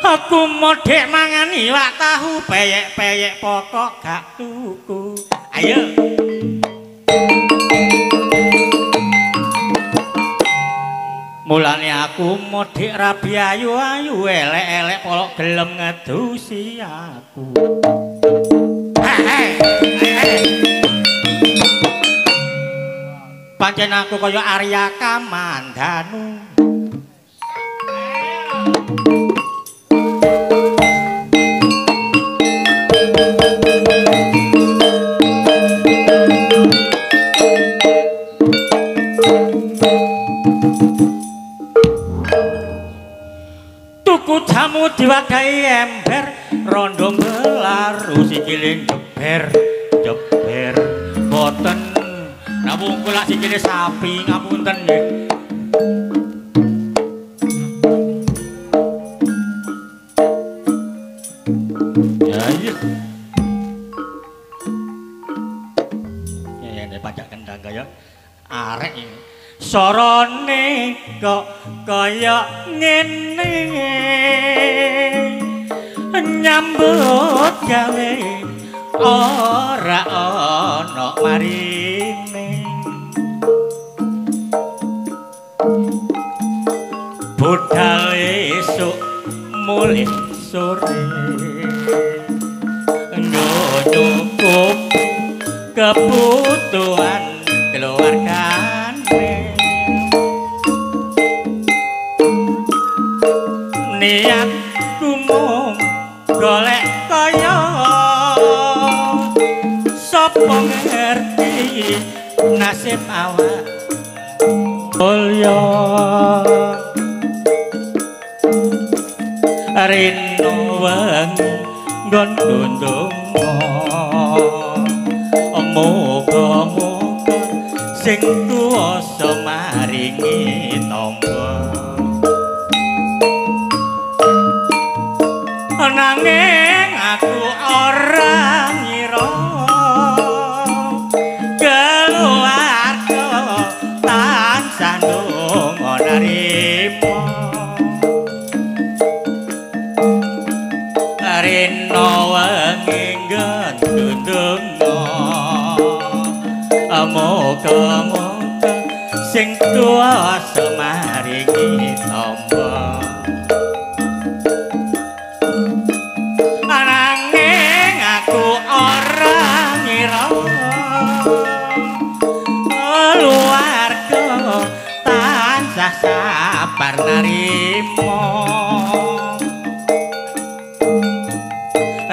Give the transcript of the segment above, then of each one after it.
Aku modek mangan iwak tahu peyek-peyek pokok gak tuku. Ayo. Mulane aku modek rabi ayu-ayu elek-elek polok gelem ngedusi aku. Pancen aku kaya Arya Kamandanu. Tuku jamu diwadahi ember rondo melaru sikile jeber jeber boten namung kula sikile sapi ngapunten nggih. Ya iya. Ya nek pajak kendang kaya arek iki. Sorone kok kaya ngene nyambut gawe ora ana marine budal esuk mulih sore cukup kebutuhan keluargane niatku mung golek kaya sapa ngerti nasib awak mulya rino wengi nggon ndonga muga-muga sing kuwasa maringi tamba nanging aku ora ngira keluarga tansah ndonga narima rino wengi gendundunga moga-moga sing kuwasa maringi tamba nanging aku ora ngira keluarga tansah sabar narima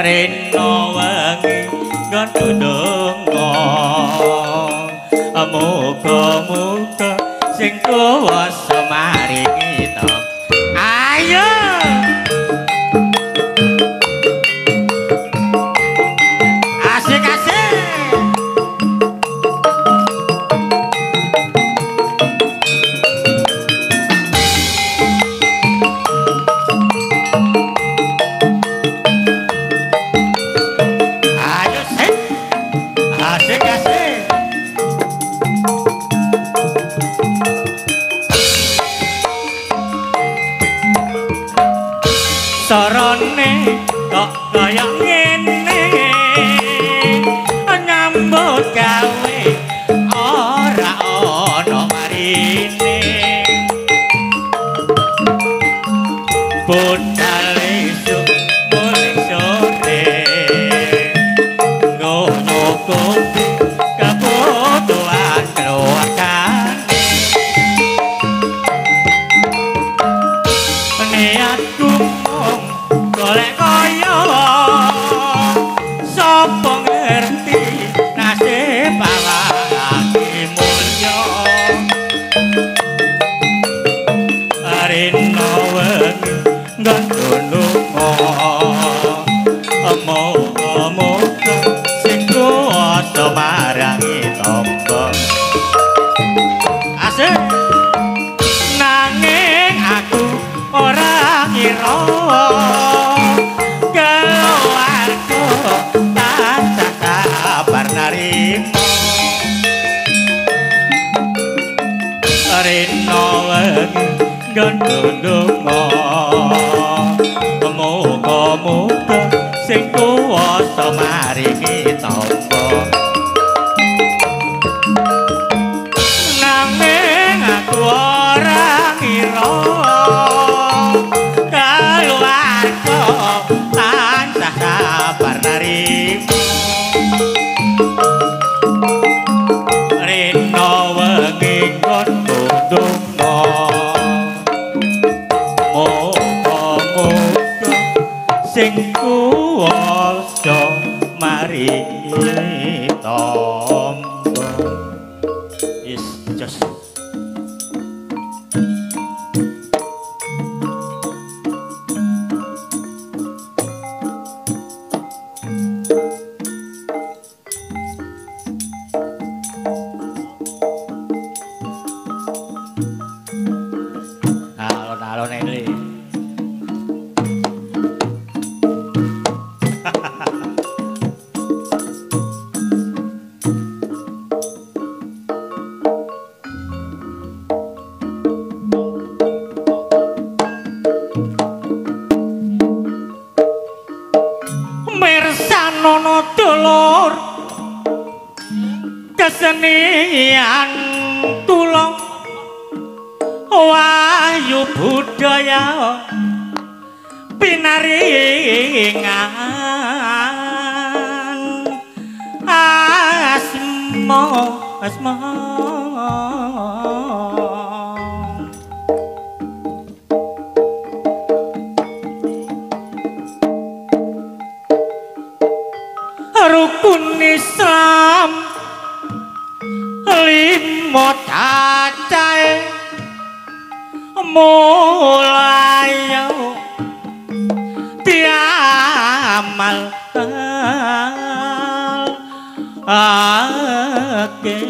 rino wengi gondondonga muga-muga sing kuwasa maringi tamba ayo sorone kok kaya ngene maringi tangga nanging aku ora ngira keluarga tansah sabar narimu rena wengi kono donga moga-moga sing kuwasa maringi tangga is just alon-alon ini mirsanono dulur kesenian tulung wahyu budaya pinaringan asma rukun Islam limo cacahe mulai diamal ake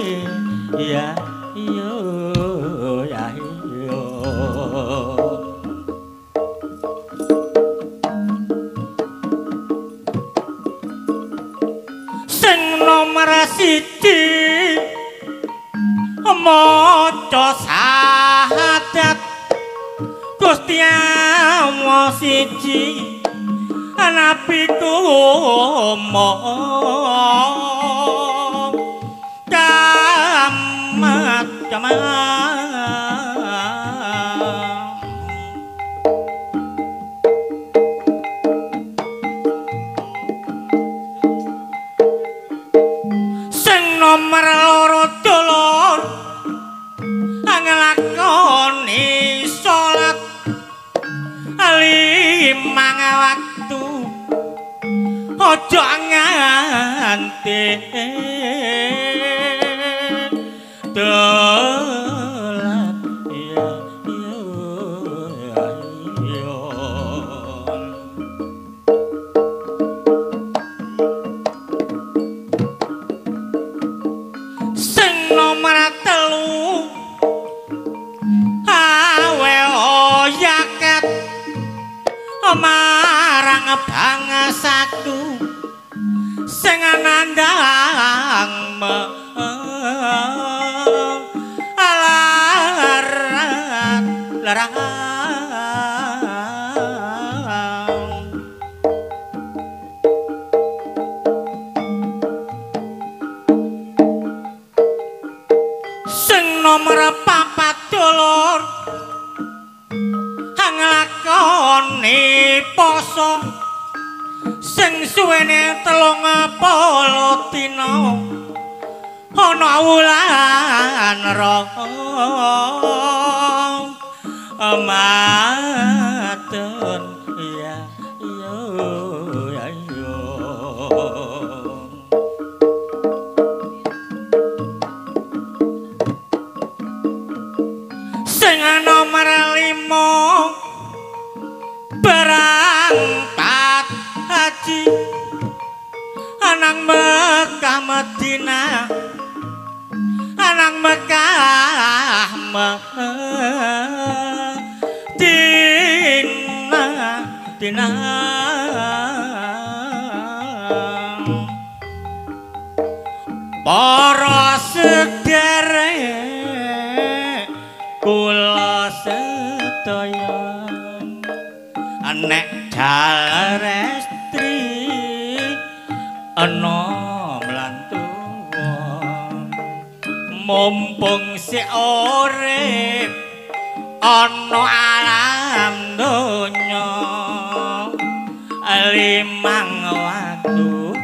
ya yo ya yo sing nomor siji maca syahadat Gusti Allah siji Nabi Muhammad sing nomor loro dulur nglakoni salat limang waktu aja nganti dolan ya yo sing nomor telu awe oyaket marang bangsaku sing nandhang larang sing nomor papat dulur nglakoni poso sing suwene 30 dina ana wulan Ramadan ya yo ya yo sing nomor 5 berangkat haji anang Mekah Madinah anang Mekah Madinah para sederek kula sedaya nek dalrestri ana mumpung si urip ana alam donya limang waktu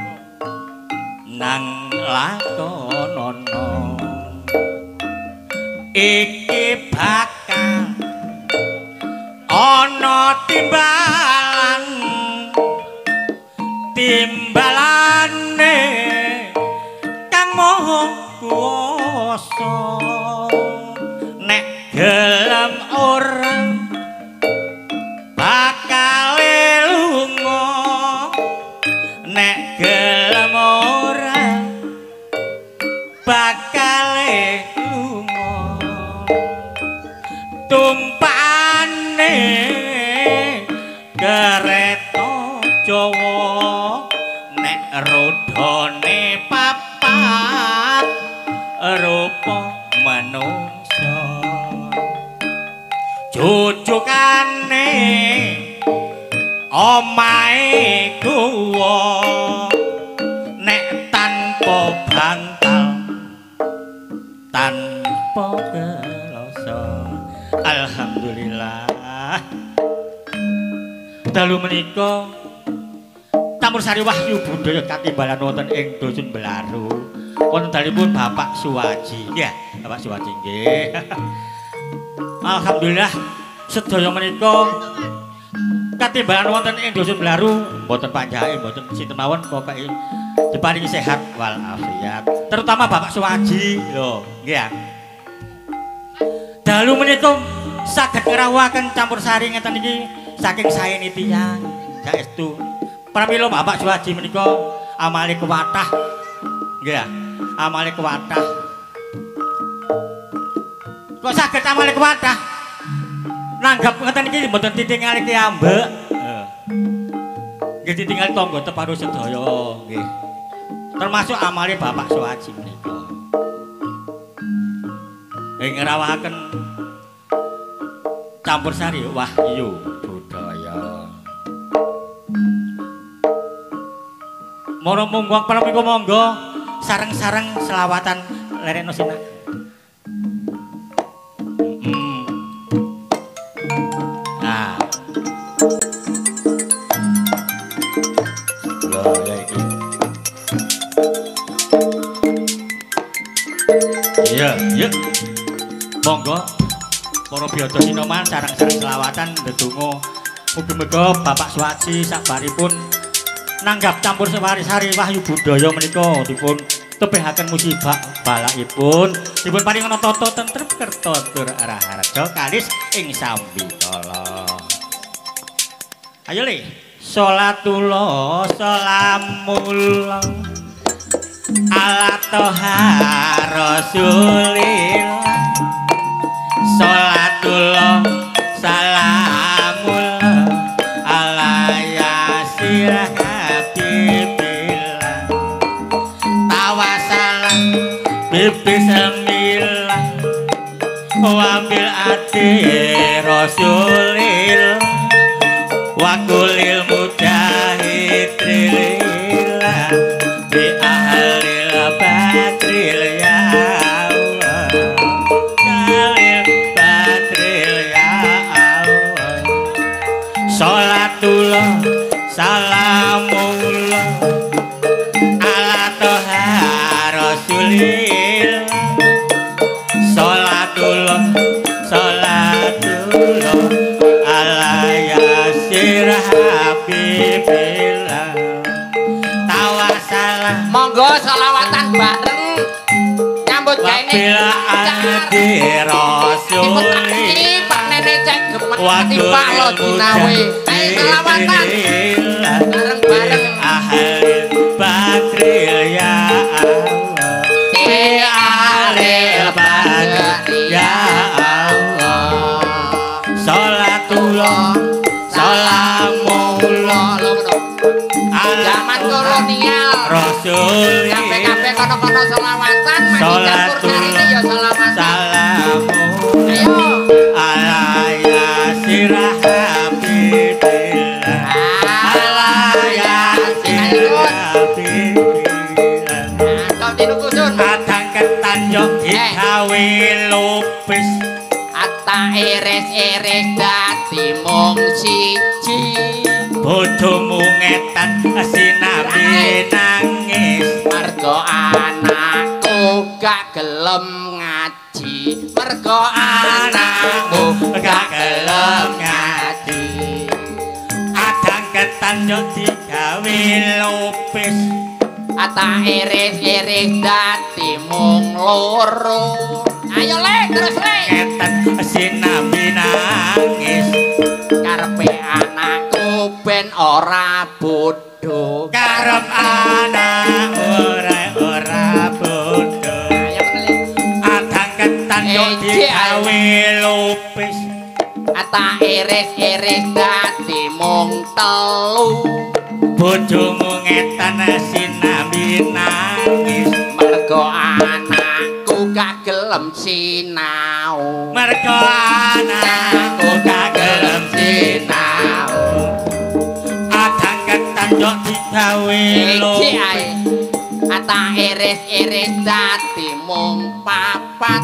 nang lakonana iki bakal ana timbalane kang maha kuwasa nek gelem ora bakal lunga nek gelem ora bakal lunga tumpane kereta Jawa nek rodone papat rupa manungsa jujukane omahe kuwa nek tanpa bantal tanpa geloso alhamdulillah dalu menika Campursari Wahyu Budaya katimbalan wonten ing Dusun Belaru wonten dalipun Bapak Suwaji nggih Bapak Suwaji nggih alhamdulillah sedaya menika katimbalan wonten ing Dusun Belaru mboten panjake mboten sinten mawon pokoke diparingi sehat wal afiat terutama Bapak Suwaji lho nggih dalu menika saged ngrawuhaken Campursari ngeten iki saking saene tiyang saestu pramila Bapak Suwaji menika amale kuwathah nggih amale kuwathah kok saged amale kuwathah nanggap ngeten iki mboten ditingali ki ambek nggih ditingali tangga teparo sedaya nggih termasuk amale Bapak Suwaji menika ing ngrawuhaken Campursari Wahyu Budaya Moro monggo pramila monggo sareng-sareng selawatan lerekno sinak. Nah. Lho ya iki. Iya, iya. Monggo para biyada sinoman sareng-sareng selawatan ndedonga mugi-mugi Bapak Suwaji sabaripun nanggap Campursari Wahyu Budaya menika dipun tebihaken musibah balakipun dipun paringana tata tentrem kerta tur raharja kalis ing sambikala. Ayo le salatullah salamullah ala toha rasulillah salatullah salamullah ala yasirah bismillah wa bil ati rasulil wa kulil mujahidillah bi ahlil badril ya Allah salil badril ya Allah salatullah salamullah ala toha rasulil Salatullah ala yasir habibillah tawasalah monggo selawatan bareng nyambut gawe bila adi rasulillah Pak Nenek cek gemet Pak lo dinawe ayo selawatan bareng-bareng ahli badril ya Allah di ahli badril ya Salatullah salamullah zaman kolonial rasul kabeh kono-kono selawatan salatullah ya selawatan salamullah ayo ala yasir habibillah ala yasir habibillah kau tinukusun adang ketan yo iris-iris dadi mung siji bojomu ngetan sinambi nangis mergo anakku gak gelem ngaji mergo anakku gak gelem ngaji adang ketan yo digawe lupis ata iris-iris dadi mung loro ayo lek terus lek ngetan sinambi nangis karepe anakku ben ora bodho karep anak ora bodho ayo lek adang ketan yo digawe lupis ata iris-iris dadi mung telu bojomu ngetan sinambi nangis mergo anakku gak gelem sinau mergo anakku gak gelem sinau adang ketan yo digawe iki ae lupis ata iris-iris dadi mung papat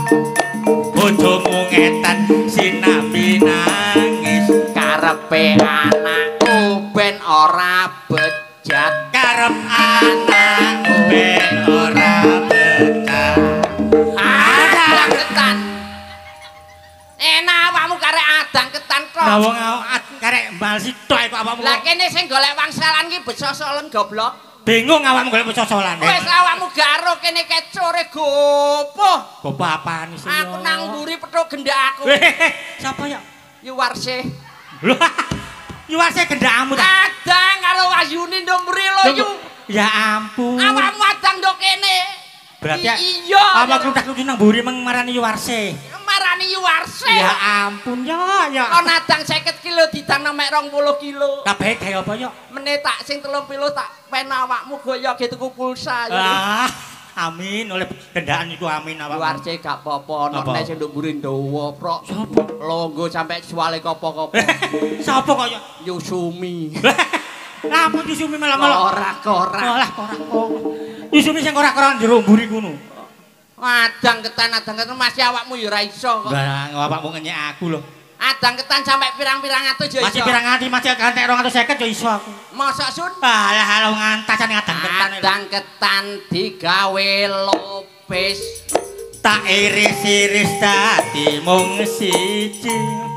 bojomu ngetan sinambi nangis karepe anakku ben ora bejat karep anakku ben ora betah adang ketan enak awakmu karek adang ketan kok nah wong karek mbal sitok kok awakmu lah kene sing golek wangsalan ki besosolen goblok bingung awakmu golek cocolan wis awakmu garo kene kecore gopoh gopo apaan sih aku nang mburi petuk gendak aku siapa ya Yuwarse Yuwarse gendakmu ta adang karo Wahyuni ndok mburi lho yu ya ampun awakmu adang ndok kene berarti iya apa klutak-klutik nang mburi marani Yuwarse marani Yuwarse ya ampun ya kon adang 50 kilo didang mek 20 kilo kabeh gawe apa ya meneh tak sing 30 tak pen awakmu goyok tuku pulsa amin oleh kendakan iku amin awakmu Yuwarse gak apa-apa ana nek sing nduk mburi ndawa prok sapa longgo sampe suwale kopo-kopo sapa kok ya Yusumi Lamun Yusumi malah-malah korak-korak. Malah korak-korak. Yusumi sing korak-korak jero mburi ngono. Adang ketan masih awakmu ya ora iso kok. Lah awakmu ngenyek aku lho. Adang ketan sampai pirang-pirang atus ya iso. Masih pirang ati masih gantek 250 ya iso aku. Mosok sun? Alah halo ngantasan adang ketan. Adang ketan digawe lopis. Tak iris-iris dadi mung siji.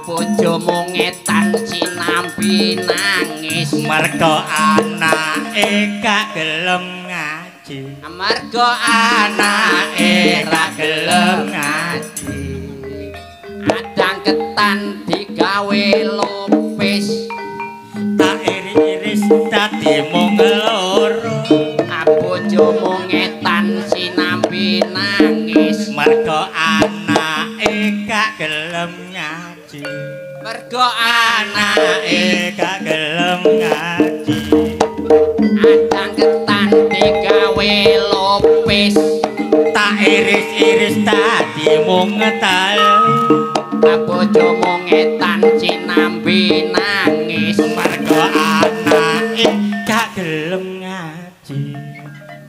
Bojomu ngetan sinambi nangis Mergo anake gak gelem ngaji. Mergo Anake ra gelem ngaji. Adang ketan digawe lopis. Tak iris-iris dadi mung loro. Bojomu ngetan sinambi nangis Mergo anake gak gelem ngaji. Mergo Anake gak gelem ngaji. Adang ketan digawe lopis. Tak iris-iris dadi mung ngetal. Bojomu ngetan sinambi nangis Mergo anake gak gelem ngaji.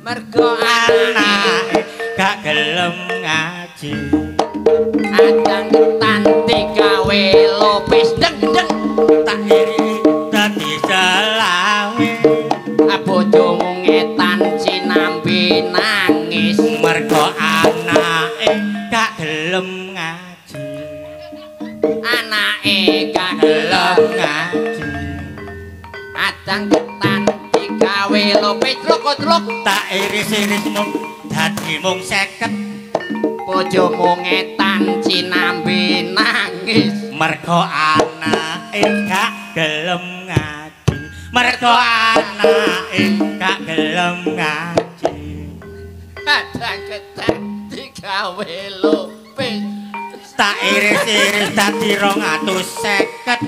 Mergo Anake gak gelem ngaji. adang ketan digawe lopis deng deng Tak iris dadi selawe. bojomu ngetan sinambi nangis Mergo anake gak gelem ngaji. anake gak Gelem gelem ngaji. adang ketan digawe lopis truk Tak iris-iris mung dadi mung 50. bojomu ngetan sinambi nangis Mergo anake gak gelem ngaji. Mergo anake gak gelem ngaji. adang ketan digawe lopis Tak iris-iris dadi 250.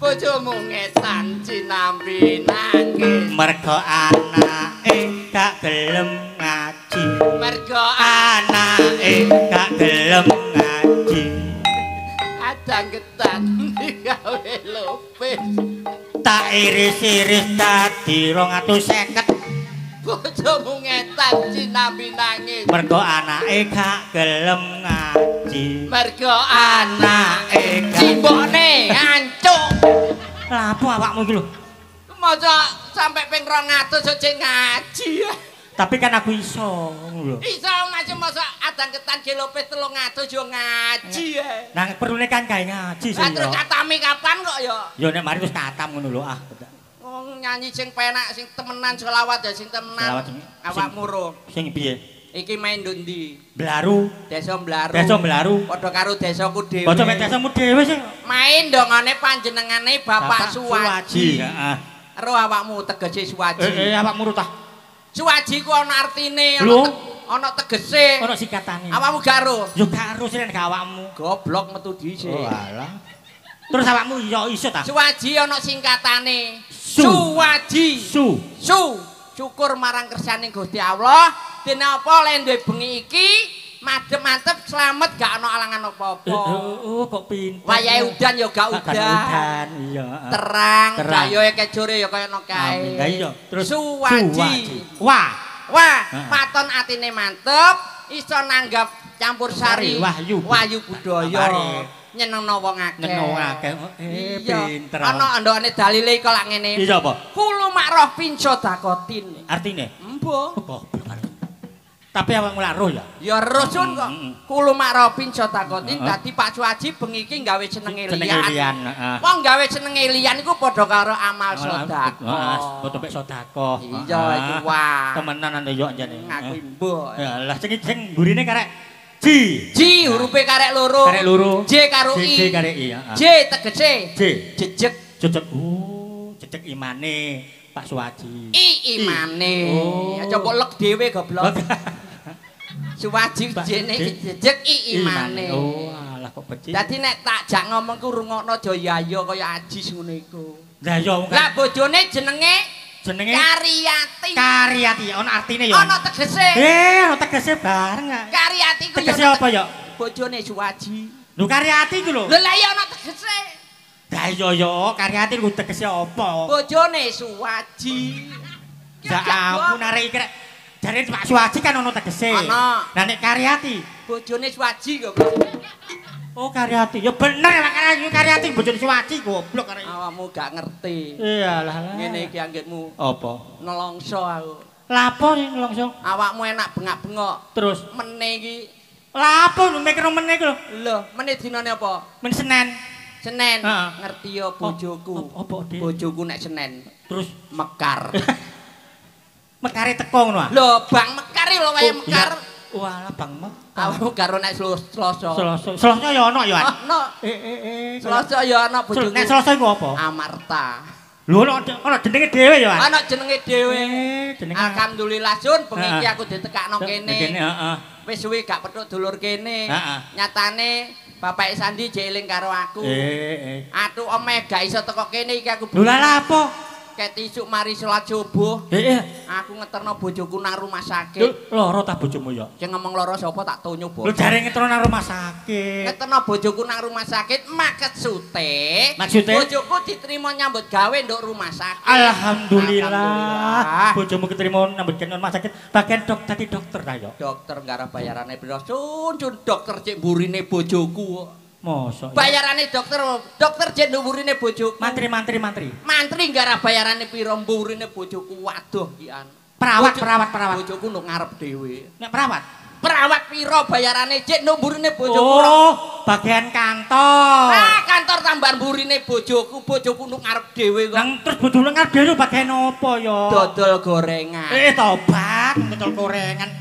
bojomu ngetan sinambi nangis Mergo anake gak gelem ngaji. mergo Anake gak gelem ngaji. adang ketan digawe lopis Tak iris-iris dadi 250. bojomu ngetan sinambi nangis Mergo anake gak gelem ngaji. wedi. Mergo anake cimbokne ancuk. Lah apa awakmu iki lho? Masa sampai ping 200 aja ngaji. Tapi kan aku iso lho. Iso macam masa adang ketan gelopes 300 yo ngaji. Nah perlune kan gawe ngaji sih. Lah terus katami kapan kok ya? Ya nek mari wis katam ngono lho ah. Nyanyi sing penak sing temenan selawat ya sing temenan. Awakmu ro. Sing piye? Iki main ndi? Blaru. Desa Blaru. Desa Blaru. Padha karo desaku dhewe. Bocah mek desamu dhewe sih. Main dongane panjenengane Bapak Suwaji. Heeh. Ro awakmu tegese Suwaji. Awakmu ro tah. Suwaji ku ana artine, ana tegese. Ana singkatane. Awakmu gak ro? Yo gak ro sih nek awakmu. Goblok metu dhisik. Oh alah. Terus awakmu yo iso ta? Suwaji ana singkatane. Su. Suwaji. Su. Syukur marang kersane Gusti Allah. Dene apa le duwe bengi iki madhep-madhep slamet gak ana alangan apa-apa. Oh kok pinter. Wayahe udan ya gak udan. Iya. Terang, dayoe kejore ya kaya ngono kae. Amin. Lah iya. Terus Suwaji. Wah, paton atine mantep, iso nanggap campur sari wahyu budaya. Nyenengno wong akeh. Nyenengno wong akeh. Pinter. Ana ndokane dalile kok lak ngene. Iya apa? Kulo makroh pinco dakotin. Artine? Embo. Tapi awakmu lak roh ya? Ya rusun kok. Kulo makroh pinco dakotin dadi Pak Suwaji bengi iki gawe senenge liyan. Wong gawe senenge liyan iku padha karo amal sedekah. Padha mek sedekah. Iya iku wah. Temenan yo jane. Ngaku embo. Ya lah sing gurine karek Ji hurufe karek loro. Karek loro. J karo I. J karek I. J tegese. Jejeg. Jejeg imane Pak Suwaji. I imane. Ya coba lek dhewe goblok. Suwaji jene jejeg I imane. Oh alah kok becik. Dadi nek tak jak ngomong ku rungokno aja yayo kaya ajis ngono iku. Lah ya lah bojone jenenge Karyati ana artine ya. Ana tegese. Ana tegese bareng. Karyati ku tegese apa ya? Bojone Suwaji. Lho Karyati ku lho. Lah iya ana tegese. Lah iya ya, Karyati ku tegese apa? Bojone Suwaji. Ya ampun arek iki jare Pak Suwaji kan ana tegese. Ana. Lah nek Karyati bojone Suwaji kok. Oh Karyati, ya bener makane Karyati bojone Suwaji goblok arek. Awakmu gak ngerti. Iyalah. Ngene iki anggitmu. Apa? Nelongso aku. Lah apa sih nelongso? Awakmu enak bengak-bengok. Terus mene iki. Lah apa mikir mene iki lho? Lho, mene dinane apa? Men Senin. Senin. Ngerti ya bojoku. Apa Dik? Bojoku nek Senin. Terus mekar. Mekare teko ngono ah. Lho, Bang Mekar lho wae mekar. Walah Bang Mekar. Aku karo nek Selasa. Selasa ya ana ya. Ana. Selasa ya ana bojoku. Nek Selasa iku apa? Amarta. Lho ana jenenge dhewe ya. Ana jenenge dhewe. Jenenge alhamdulillah Sun bengi iki aku ditekakno kene. Kene heeh. Wis suwi gak petuk dulur kene. Nyatane Bapak Sandi jeling karo aku. Aduh omeh gak iso teko kene iki aku. Lho lah apa? Ket isuk mari salat subuh. Aku ngeterno bojoku nang rumah sakit. Loro ta bojomu ya? Sing ngomong loro sapa tak tonyo bos. Lho jare ngeterno nang rumah sakit. Ngeterno bojoku nang rumah sakit maksudte. Maksudte? Bojoku diterima nyambut gawe nduk rumah sakit. Alhamdulillah. Bojomu keterima nyambut gawe rumah sakit. Bagian dadi dokter ta ya? Dokter gara bayarane piro? Sun dokter cek burine bojoku. Mosok. Bayarane dokter jen dhuwurine bojoku. Mantri. Mantri gara bayarane piro mburine bojoku. Waduh kian. Perawat. Bojoku nduk ngarep dhewe. Nek perawat? Perawat piro bayarane jen mburine bojoku. Oh, bagian kantor. Kantor tambahan mburine bojoku. Bojoku nduk ngarep dhewe kok. Nang terus bojoku ngarep dhewe bagian apa ya? Dodol gorengan. Tobat, dodol gorengan.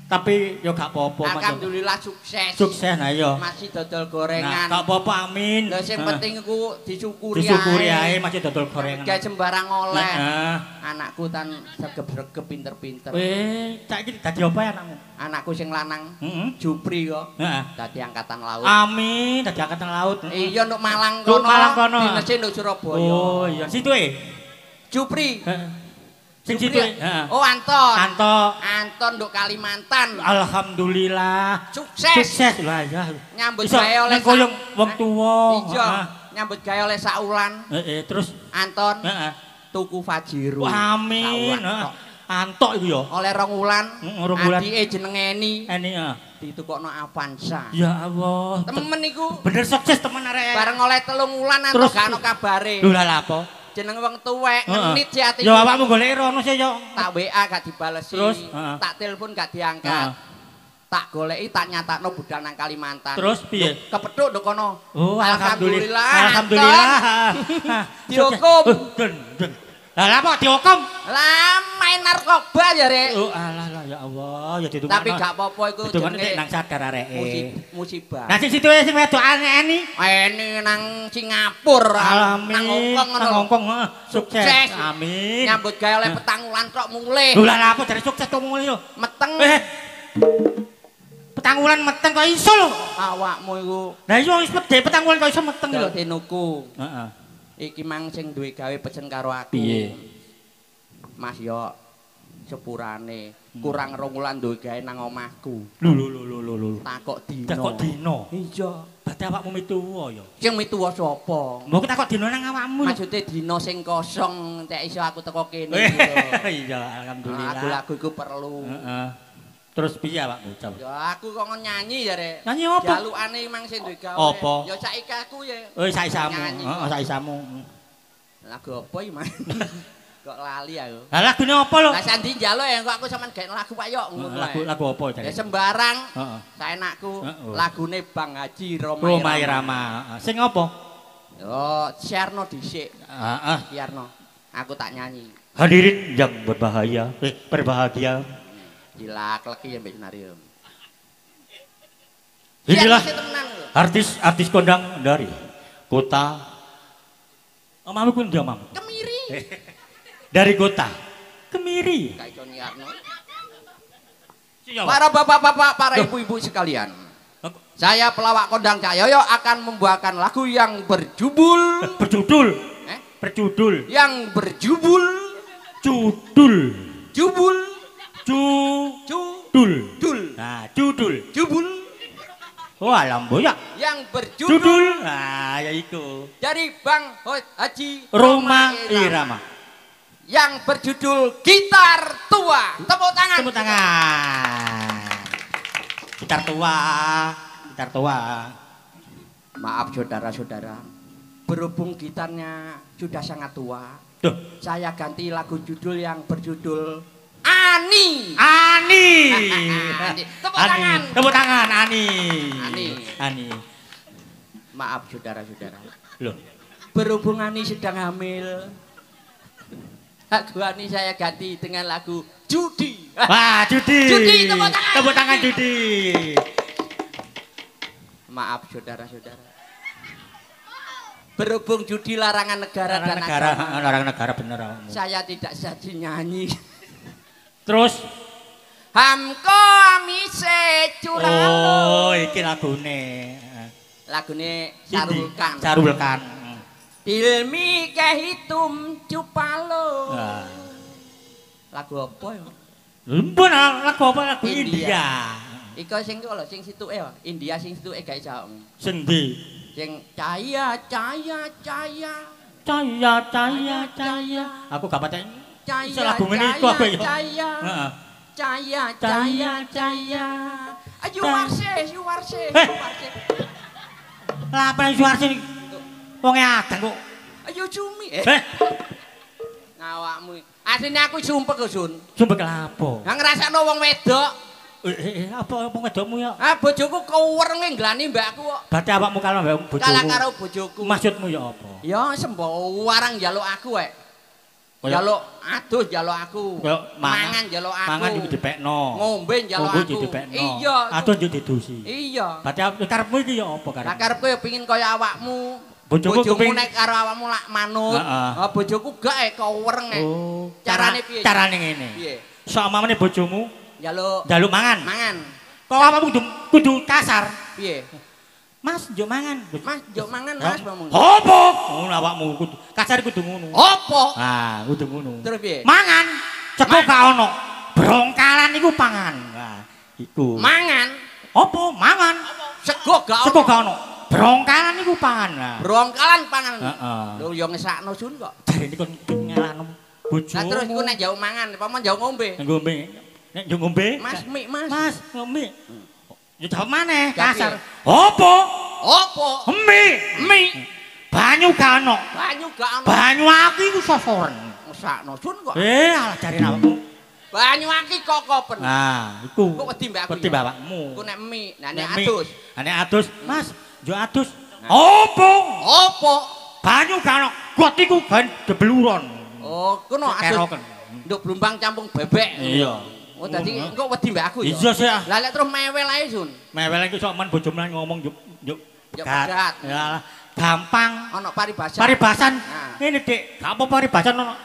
Tapi yo gak apa-apa. Alhamdulillah sukses. Sukses nah yo. Masih dodol gorengan. Nah, gak apa-apa amin. Lha sing penting iku disyukuri ae. Disyukuri ae masih dodol gorengan. Gak sembarang oleh. Anakku tan sregep-sregep pinter-pinter. Saiki dadi apa ya anakmu? Anakku sing lanang. Jupri kok. Dadi angkatan laut. Amin, dadi angkatan laut. Iya nduk Malang kono. Malang kono. Dinese nduk Surabaya. Oh iya, situe. Jupri. Sing situ. Oh Anton. Anton nduk Kalimantan. Alhamdulillah. Sukses lah ya. Nyambut gawe oleh koyong wong tuwa. Iya. Nyambut gawe oleh sak wulan. Terus Anton. Tuku Fajiru. Amin. Antok iku ya. Oleh 2 wulan. Adike jenenge Eni. Eni heeh. Ditukokno Avanza. Ya Allah. Temen iku. Bener sukses temen arek. Bareng oleh 3 wulan antuk gak ono kabare. Lho lha apa? Jeneng wong tuwek ngenit si ati. Ya awakmu golek rono sih yo. Tak WA gak dibalesi. Terus, tak telepon gak diangkat. Tak goleki tak nyatakno budal nang Kalimantan. Terus piye? Kepethuk nduk kono. Oh, alhamdulillah. Alhamdulillah. Dihukum. Den. Lah apa dihukum? Lah main narkoba ya, Rek. Oh, alah ya Allah, ya ditunggu. Tapi gak apa-apa iku jenenge nang sadar areke. Musibah. Nah sing situ sing wedokane Eni. Eni nang Singapura, nang Hongkong ngono. Nang Hongkong, sukses. Amin. Nyambut gawe oleh 4 wulan kok mulih. Lho lah apa dari sukses kok mulih lho. Meteng. 4 wulan meteng kok iso lho. Awakmu iku. Lah iya wis medhe 4 wulan kok iso meteng lho. Tenuku. Heeh. Iki mang sing duwe gawe pesen karo aku. Piye? Mas yo sepurane kurang 2 wulan duwe gawe nang omahku. Lho. Takok dino. Takok dino. Iya. Berarti awakmu mituwa ya. Sing mituwa sapa? Mbok takok dino nang awakmu. Maksude dino sing kosong entek iso aku teko kene. Iya, alhamdulillah. Lagu-lagu iku perlu. Heeh. Terus piye awakmu? Ya aku kok nyanyi ya, Rek. Nyanyi apa? Jalukane mang sing duwe gawe. Apa? Ya saiki aku ya. Oh, saisamu. Heeh, saisamu. Lagu apa iki, Mas? Kok lali aku. Lah lagune apa lho? Lah sandi njaluk ya kok aku sampean gawe lagu Pak Yok ngono lagu apa jare? Ya sembarang. Heeh. Saenakku lagune Bang Haji Romai Rama. Sing apa? Oh, siarno dhisik. Heeh. Siarno. Aku tak nyanyi. Hadirin yang berbahagia. Gila, kleki ya mbek senario. Inilah artis kondang dari kota Omamu ku ndi omamu? Kemiri. Dari kota Kemiri. Kayak Joni Arno. Siapa? Para bapak-bapak, para ibu-ibu sekalian. Saya pelawak kondang Cahyoyo akan membawakan lagu yang berjudul yang berjudul judul. Nah, judul. Oh, alamboya. Yang berjudul. Nah, ya itu. Dari Bang Haji Romai Rama. Yang berjudul Gitar Tua. Tepuk tangan. Gitar tua. Maaf saudara-saudara. Berhubung gitarnya sudah sangat tua. Duh. Saya ganti lagu judul yang berjudul Ani. Tepuk tangan. Ani. Maaf saudara-saudara. Loh. Berhubung Ani sedang hamil. Lagu Ani saya ganti dengan lagu Judi. Wah, Judi. Tepuk tangan Judi. Maaf saudara-saudara. Berhubung judi larangan negara dan agama. Larangan negara bener. Saya tidak jadi nyanyi. Terus Hamko amise curalo. Oh, iki lagune. Lagune Sarulkan. Ilmi kehitum cupalo. Lagu apa ya? Lumpun lagu apa? Lagu India. Iko sing kok lho sing situke ya. India sing situke gawe jawab. Sing ndi? Sing cahaya. Aku gak patek. Cahaya. Ayo warse. Lah apa suarse wong adang kok. Ayo cumi. Ngawakmu. Asline aku sumpek kok, Sun. Sumpek lapo? Lah ngrasakno wong wedok. Apa wong wedokmu ya? Bojoku kuwerenge nglani mbakku kok. Berarti awakmu kalau mbak bojoku. Kalah karo bojoku. Maksudmu ya apa? Ya sembarang njaluk aku Jaluk jaluk aku. Mangan jaluk aku. Mangan yo dipekno. Ngombe njaluk aku. Iya. Aduh yo didusi. Iya. Berarti karepmu iki ya apa karepmu? Karepku ya pengin kaya awakmu. Bojomu nek karo awakmu lak manut. Bojoku gak kuwereng. Oh. Carane piye? Carane ngene. Piye? Sakmamane bojomu njaluk mangan. Kok awakmu kudu kasar. Piye? Mas, njuk mangan. Mas, ngomong. Apa? Ngono awakmu kudu kasar kudu ngono. Apa? Ah, kudu ngono. Terus piye? Mangan. Cekok gak ono. Brongkalan iku pangan. Nah, iku. Mangan. Apa? Mangan. Sego gak ono. Brongkalan iku pangan. Brongkalan pangan. Heeh. Lho yo ngesakno Sun kok. Jarene kon ngalahno. Bojomu. Lah terus iku nek njauh mangan, apa mau njauh ngombe? Ngombe. Nek njauh ngombe? Mas, mik Mas. Mas, ngombe. Ya jawab maneh, Ya, kasar. Apa? Apa? Mik. Banyu gak ono. Banyu gak ono. Banyu aki ku sosoren. Mesakno Jun kok. Alah jare awakmu. Banyu aki kok kopen. Nah, iku. Kok wedi mbak aku. Wedi bapakmu. Iku nek mik, nah nek adus. Nek adus, Mas, yo adus. Apa? Apa? Banyu gak ono. Got iku ban debluron. Oh, kono adus. Nduk blumbang campung bebek. Iya. Oh, dadi engko wedi mbak aku ya. Iya sih. Lah lek terus mewel ae, Sun. Mewel iki sok men bojomu ngomong yuk pegat. Ya gampang. Ono paribasan. Paribasan. Ngene, Dik. Gak apa paribasan ono.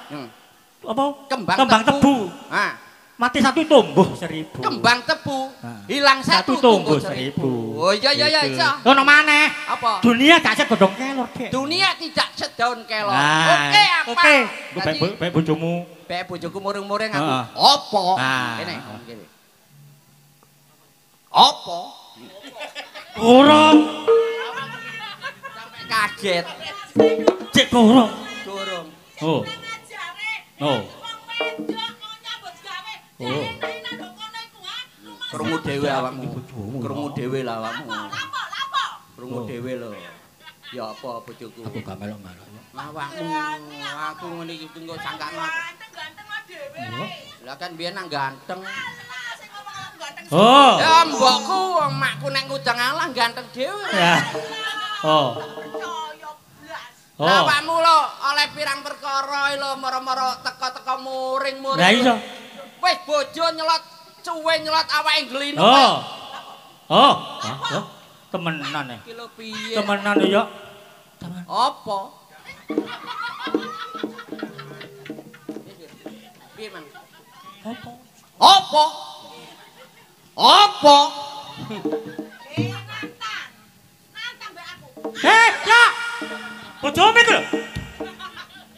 Apa? Kembang tebu. Nah, mati satu tumbuh 1000. Kembang tebu. Hilang satu tumbuh 1000. Oh iya iso. Ono maneh. Apa? Dunia gak segodong kelor, Dik. Dunia tidak sedaun kelor. Nah, Oke apa? Oke. Baik bojomu. Baik bojoku muring-muring aku. Apa? Kene. Apa? Urung. Sampai kaget. Cek urung. Durung. Oh. Oh. Oh. Krungu dhewe awakmu. Krungu dhewe lah awakmu. Krungu dhewe lho. Ya apa bojoku? Aku gak melok-melok. Awakmu, aku ngene iki engko sangkakno. Ganteng dhewe. Lah kan biyen nang ganteng. Oh. Ya mbokku wong makku nek ngudang alah ganteng dhewe. Ya. Oh. Oh. Awakmu lho oleh pirang perkara lho mara-mara teka-teka muring-muring. Lah iya. Wis bojo nyelot cuwe nyelot awake glinu. Oh. Oh. Temenan ya. Kilo piye? Temenan ya. Apa? Piye, Mang? Apa? Apa? Apa? Nantang mbak aku. Ya. Bojomu iku lho.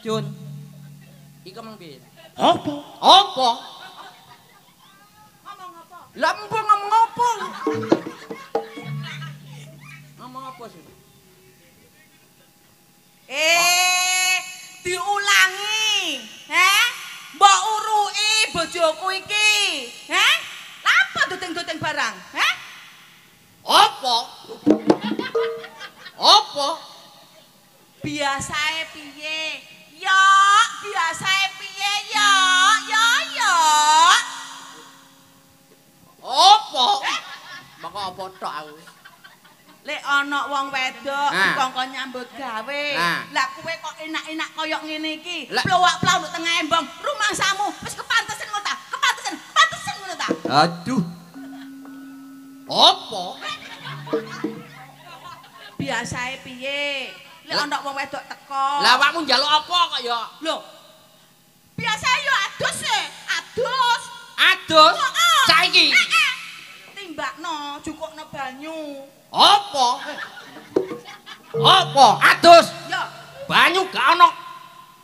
Jun. Iku mang piye? Apa? Apa? Ngomong apa? Lah mbok ngomong apa? Ngomong apa sih? Diulangi. Mbok uruki bojoku iki. Lapa duting-duting barang? Apa? Apa? Biasae piye? Ya, biasae piye ya? Ya. Apa? Maka apa tok aku? Lek ana wong wedok dikongkon nyambut gawe. Lah kowe kok enak-enak koyok ngene iki. Plowak-plawuk tengah embong. Rumangsamu wis kepantesen ngono ta? Kepantesen ngono ta? Aduh. Apa? Biasae piye? Lek ana wong wedok teko. Lah awakmu njaluk apa kok ya? Lho. Biasae yo adus e. Adus. Adus? Saiki. Timbakno, cukukno banyu. Apa? Apa? Adus. Yo. Banyu gak ono.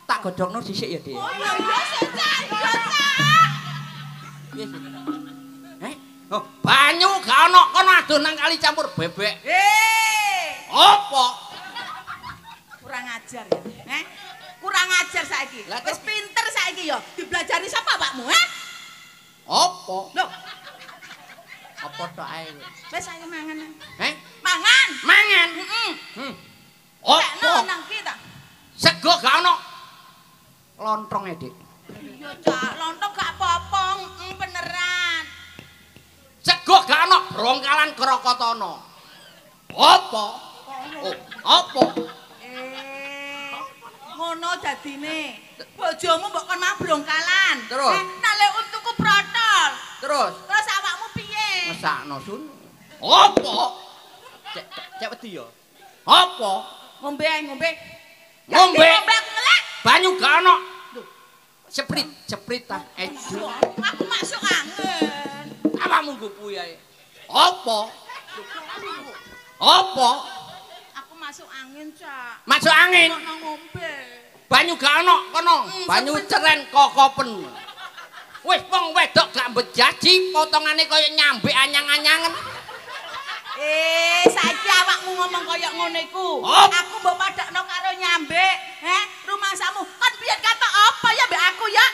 Tak godhongno sisik ya, Dik. Oh iya sik, Cak. Piye sih? Oh, banyu gak ono kono adus nang kali campur bebek. Apa? Kurang ajar ya. Kurang ajar saiki. Wis pinter saiki yo. Dibelajari sapa pakmu, Apa? Loh, Apa tok ae? wis ayo mangan. Mangan. Mangan. Apa? Nang kita. Sego gak ono. Lontong e, Dik. Yo, Cak, lontong gak apa-apa, beneran. Sego gak ono, brongkalan krokotana. Apa? Oh, apa? Ngono dadine. Bojomu mbok kon mah brongkalan. Terus? Nek lek untuku protol. Terus Awakmu piye? mesakno Sun. Apa? Cek wedi ya. Apa? Ngombe ae ngombe. Ngombe. Ngelek. Banyu gak ono. Ceprit ta. Ejo. Aku masuk angin. Awakmu nggupu ae. Apa? Apa? Aku masuk angin, Cak. Masuk angin. Kok ngombe. Banyu gak ono kono. Banyu ceren kokopen. Wis wong wedok gak mbejaji potongane kaya nyambe anyang-anyangen. Saiki awakmu ngomong kaya ngono iku. Aku mbok padakno karo nyambek, rumangsamu. Kan biyen kata apa ya mbek aku ya?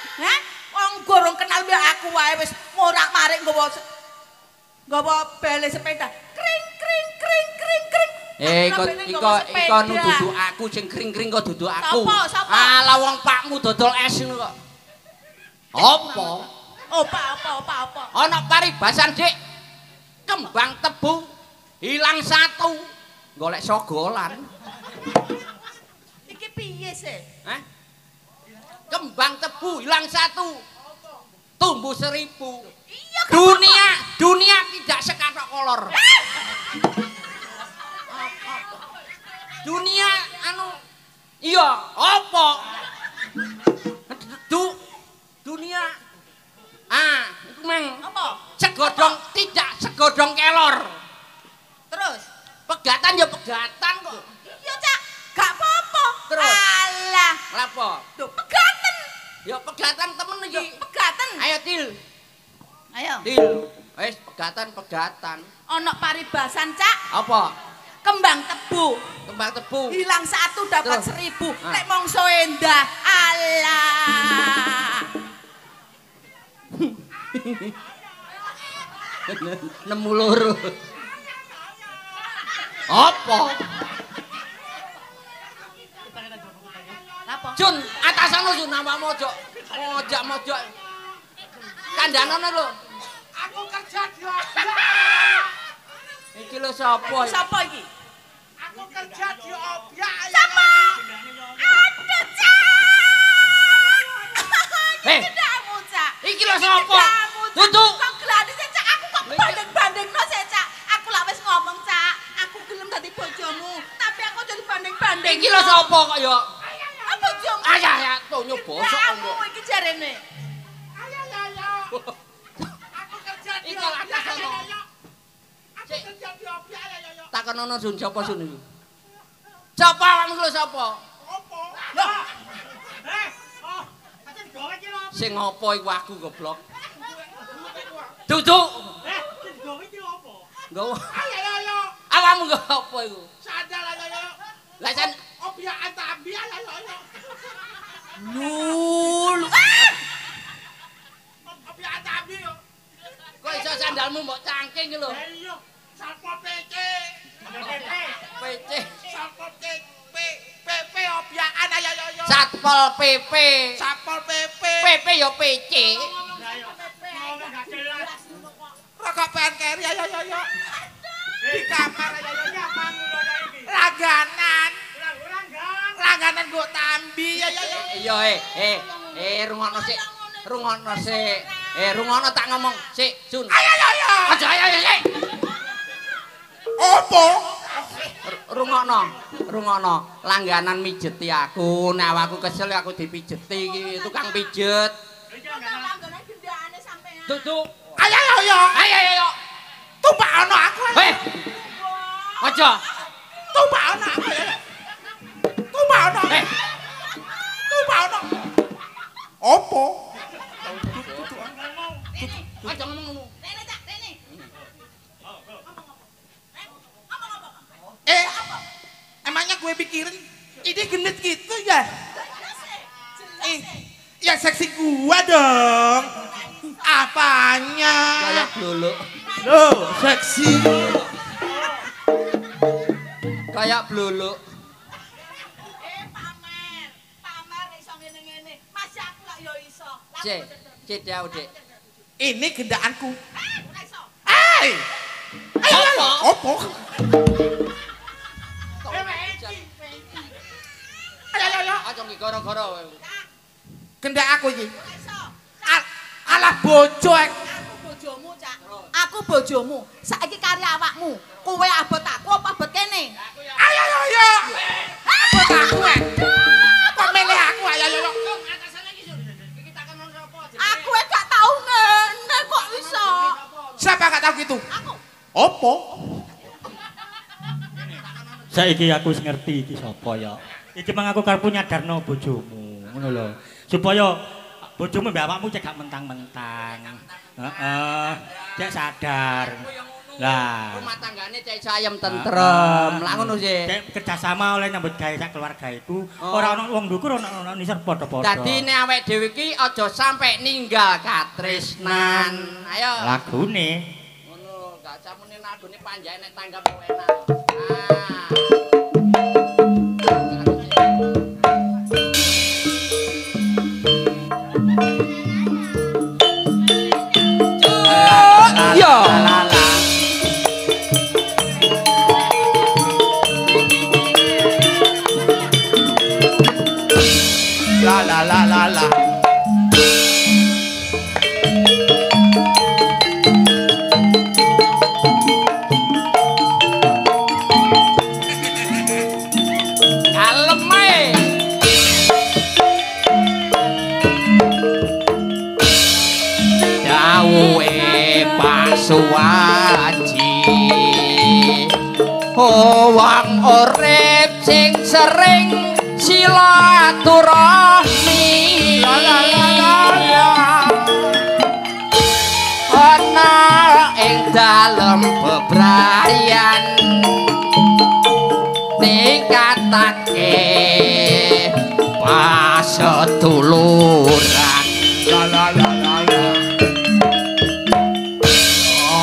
Wong gorong kenal mbek aku wae wis morak-marik nggawa bele sepeda. Kring kring kring kring kring. Iko nududu aku sing kring-kring kok duduk aku. Sapa? Alah wong pakmu dodol es ngono kok. Apa? Apa? Ana paribasan, Dik. Kembang tebu hilang satu. Golek sogolan. Iki piye sih? Kembang tebu hilang satu. Tumbuh 1000. Iya, dunia tidak sekatok kolor. Dunia iya apa? Dunia itu meng apa? Segodong kelor. Terus Pegatan ya pegatan kok. iya, Cak. Gak apa-apa. Terus? Alah. Lapo? Duh, pegatan. Ya pegatan temen iki. Pegatan. Ayo, Til. Ayo. Til. Wis pegatan. Ono paribasan, Cak. Apa? Kembang tebu. Kembang tebu. Hilang satu dapat Terus? 1000. Nek mongso endah. Alah. Nemu loro. Apa? Apa? Jun, atasan Jun nama mojok. Mojok. Kandhanane lho. Aku kerja di Iki lho sapa? Sapa iki? Aku kerja di obyek. Sapa? Aduh, Cak. Hei. Kedamu, Cak. Iki lho sapa? Kedamu, Cak. Duduk. Kok gladi sih, Cak? Aku kok banding-bandingno sih, Cak. Aku lak wis ngomong, Cak. Aku gelem dadi bojomu, tapi aku jadi banding-banding. Iki lho sapa kok ya? Apa bojomu? Ya, tonyo bosok Kamu iki jarene. Ayo. Aku kerja di Iki lho atasan obyek. lho. Aku kerja di obyek. Ayo. Takonono Sun, sapa Sun iki? Sapa awakmu lho sapa? Opo? Loh, Aja digawe iki lho. Sing ngopo iku aku goblok. Duduk. Digawe iki opo? Nggawa. Ayo. Awakmu nggo apa iku? Sadar ayo. Lah jan Obyek antambi ayo. lulu. Obyek antambi yo. kok iso sandalmu mbok cangking lho. Iya. Sapo PC. PC. Sapo PP obyakan ayo. Satpol PP. Satpol PP. PP ya PC. Rokok PNKRI ayo. Di kamar ayo. Langganan gue tambi ayo. Iya rungokno sik. Rungokno tak ngomong. Sik, Sun. Ayo. Aja ayo sik. Opo? Rungokno. Langganan mijeti aku. Nek aku kesel aku dipijeti iki tukang pijet. Langgone gendane sampean. Duduk. Ayo. Tumpakno aku. Hei. Aja. Tumpakno aku. Tumpakno. Opo? Aja ngomong. Rene, Cak, rene. Emangnya gue pikirin ini genit gitu ya? Ya seksi gua dong. Apanya? Kayak bluluk. Loh, seksi. Kayak bluluk. Pamer iso ngene-ngene. Masih aku lak yo iso. Cek ya, Dik. Ini gendaanku. Ora iso. Ayo. Opo? Ayo. Aja ngi gara-gara. Kendak aku iki. Ora iso. Alah bojo. Aku bojomu, Cak. Aku bojomu. Saiki kari awakmu. Kowe abot aku apa abot kene? Ayo. Abot aku. Kok milih aku ayo. Aku gak tau ngene kok iso. Siapa gak tahu gitu? Aku. Opo? Saiki aku wis ngerti iki sapa ya. Iki mang aku karep nyadarno bojomu, ngono lho. Supaya bojomu mbek awakmu cek gak mentang-mentang. Heeh. Cek sadar. Lah, rumah tanggane cek sayem tentrem. Lah ngono sih. Kerjasama oleh nyambut gawe sak keluarga itu ora ono wong ndukur ono nisor padha-padha. Dadi nek awake dhewe iki aja sampe ninggal katresnan. Ayo. Lagune. Ngono, gak samune lagune panjake nek tanggap enak. Suwaji wong urip sing sering silaturahmi ana ing dalem bebrayan ningkatake paseduluran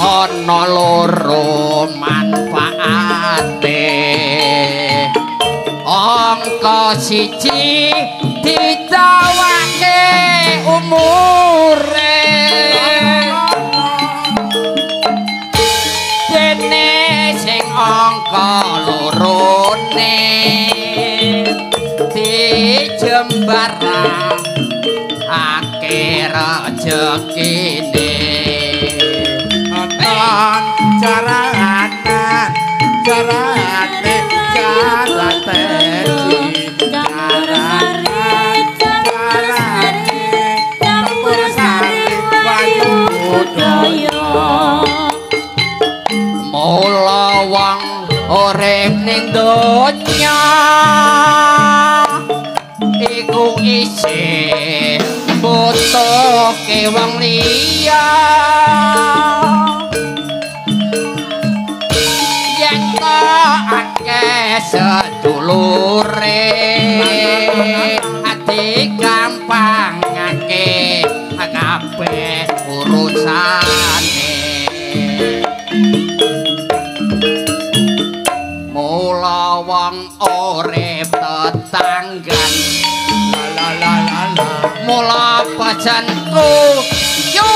ana loro manfaate angka siji ditawake umure dene sing angka lorone dijembarang akeh rejekine carane campur sari wayu budaya mula wong urip ning donya iku isih butuhke wong liya sedulure ati gampangake kabeh urusane mula wong urip tetanggan mula pajanku yo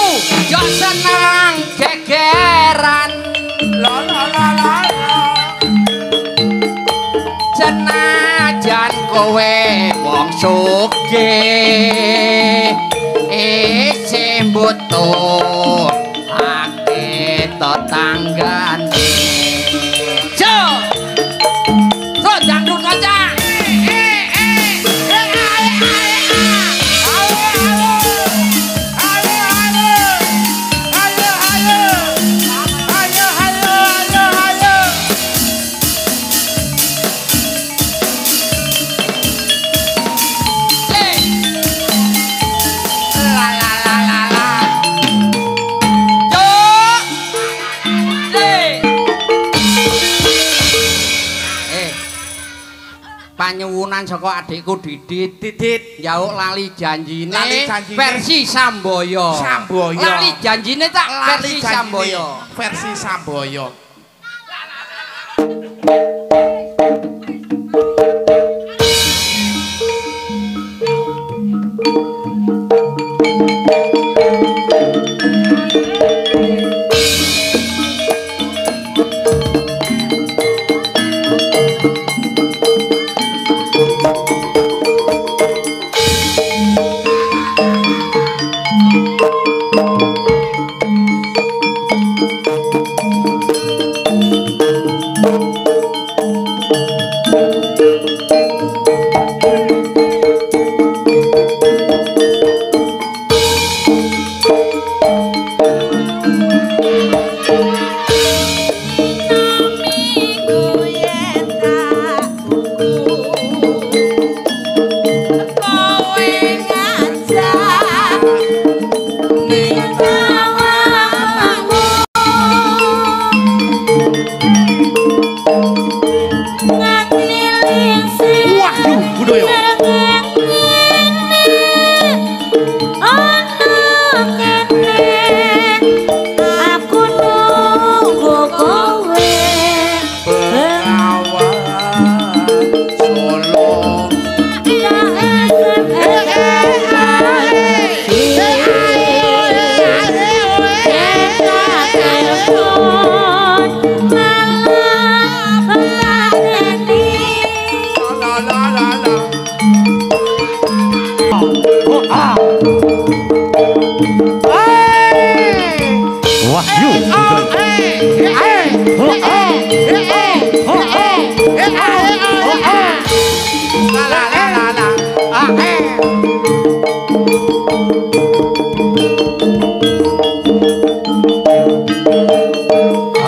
seneng gegeran senajan kowe wong sugih isih butuh akeh tetanggane jo so dangdut kaca panyuwunan saka adikku Didit nyauk lali janjine versi Samboyo lali janjine tak versi Samboyo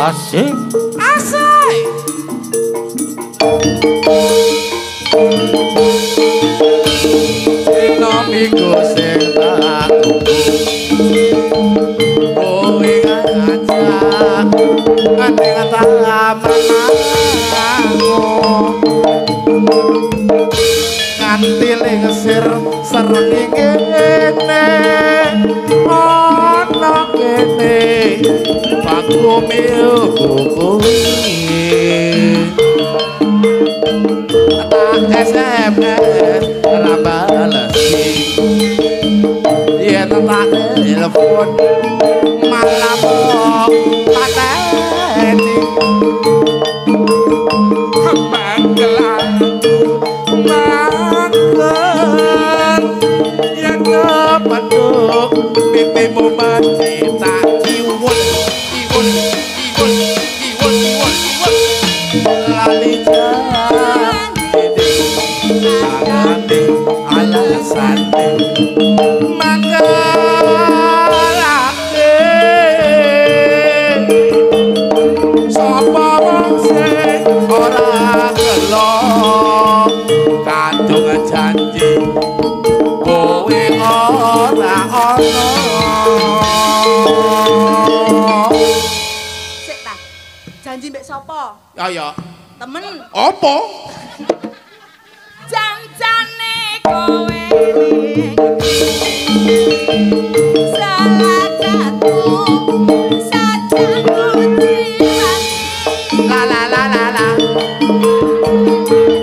Asik. Asik. Dinamiku sing tak kowe ngajak nganti nganti lingsir srengenge ana kene pakome kuwi SMS rabalasi yen tak telepon malah pateni mangkelan yen kepethuk pipimu mati tak ciwun lali alasane mangkelake sapa wong sing ora gelo kadung janji kowe ora ana sik ta janji mbek sapa ya temen apa janjane kowe salah satu sajaku jiwani la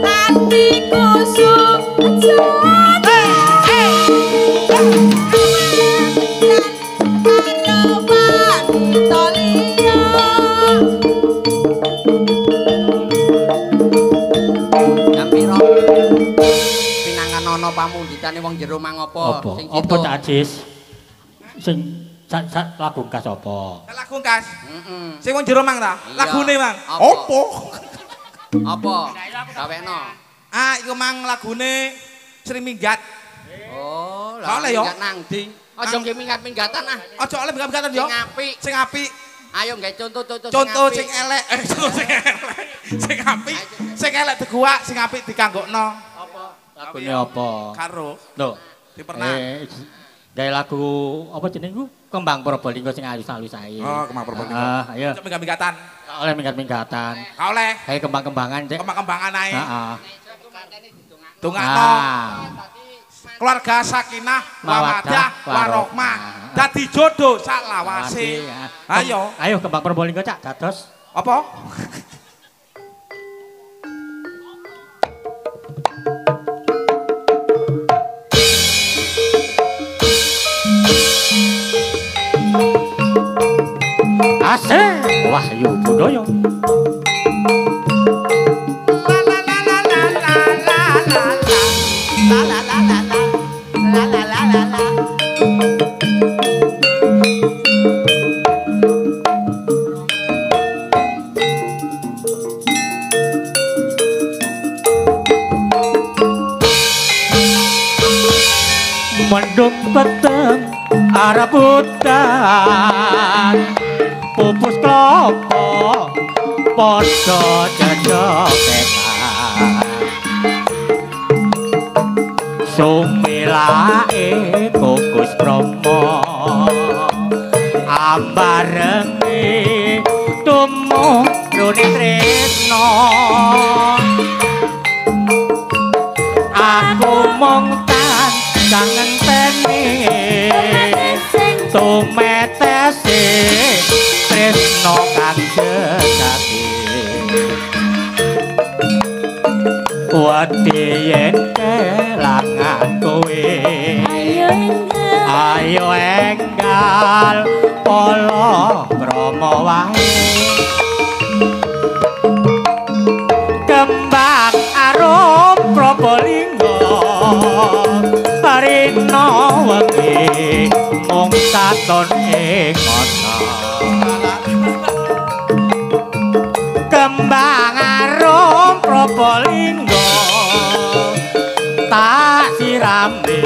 hatiku sujud ana pamundhitane wong jero mang apa sing apa Cak Ajis sing lagu khas apa lagu khas sing wong jero mang ta lagune mang apa gawekno iku mang lagune Sri Minggat lah minggat nang ndi aja nggih minggat-minggatan aja oleh minggat-minggatan yo sing apik ayo nggae contoh sing elek sing apik sing elek diguak sing apik dikanggokno lagune apa? Karo. Lho, dipernah. Gawe lagu apa jenengku? Kembang Probolinggo sing alus-alus ae. Oh, Kembang Probolinggo. Ayo. Coba minggat-minggatan. Oleh minggat-mingatan. Ka oleh. Kayak kembang-kembangan, Cek. Kembang-kembangan ae. Heeh. Dongakno. Keluarga sakinah, mawaddah, warahmah. Dadi jodoh sak lawase. Ayo. Ayo Kembang Probolinggo, Cak. Dados. Apa? Asik Wahyu Budaya. Mendung peteng arep udan pupus klopo padha jejoketan sumilake kukus promo ambarenge tumurune tresno aku mung kangen teni tumetese tresno kang sejati wati yen kelangan kowe ayo enggal polo kromo wae Kembang arum Probolinggo rino wengi mung katon ing ana Propalingga tak sirame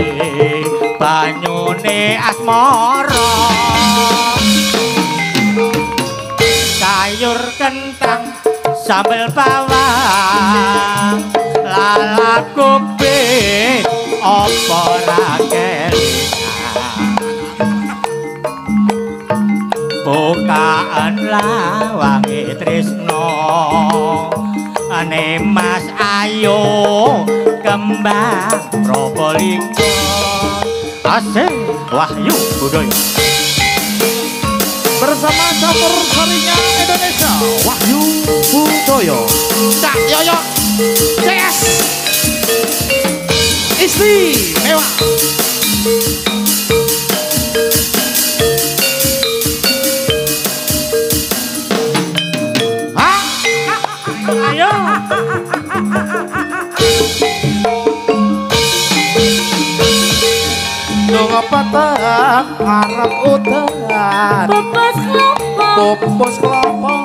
banyune asmara sayur kentang sambel bawang lalap kuping apa ra kelingan bukaan lawange tresno ane Mas Ayo kembang Propalingga asing Wahyu Budaya bersama campur sarinya Indonesia Wahyu Budaya Cak Yoyo CS istimewa ayo Dungo patang arep udan pupus klopo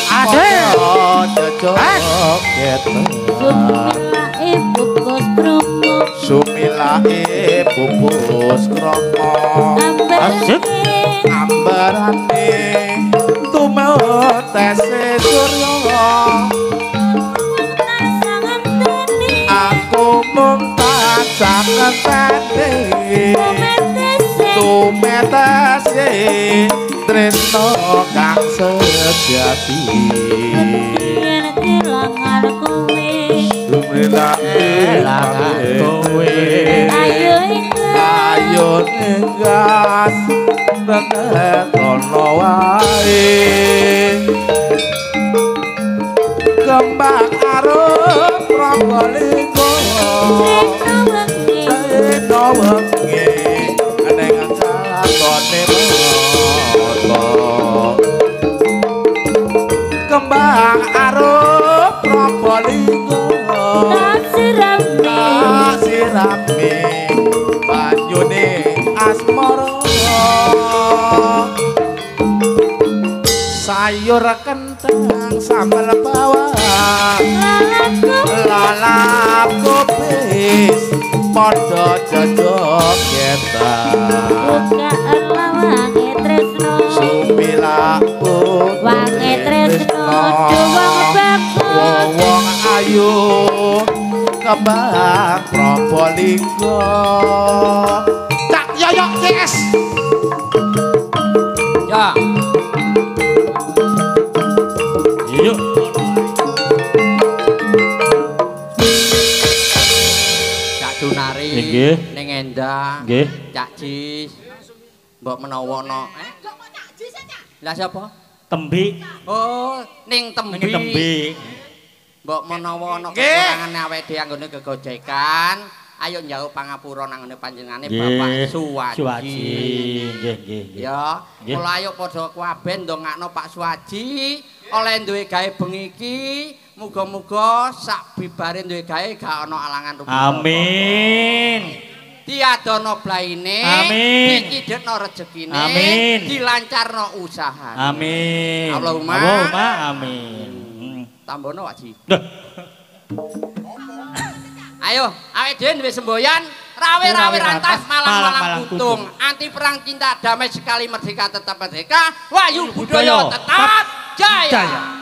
asik jajok sumilae pupus kromo asik ambarane tumetese surya aku mung tansah ngenteni tumetese tresno kang sejati kelangan kowe ayo ninggas bener kono wae kembang arum Propalingga dino wengi ning jagone moto kembang arum Propalingga sirame banyune asmara sayur kentang sambal bawang lalap kupis padha jogetan sumila wange tresno wong ayu kembang Propalingga Cak Yoyo CS ya yuk Cak Dunari nggih ning Endah nggih Cak Jis mbok menawa ana lah sapa Tembi oh ning Tembi ning Tembi mbok menawa ana kekurangan awake dhewe anggone gegojekan ayo njauh pangapura nang ngene panjenengane Bapak Suwaji nggih ya kula ayo padha kuaben ndongakno Pak Suwaji oleh duwe gawe bengi iki muga-muga sak bibare duwe gawe gak ana alangan rumiyin amin diadono blaine amin dicidekno rezekine amin dilancarno usahane amin Allahumma amin tambono Waji ayo awake dhewe duwe semboyan rawe-rawe rantas malang-malang kutung anti perang cinta damai sekali merdeka tetap merdeka Wahyu Budaya tetap jaya.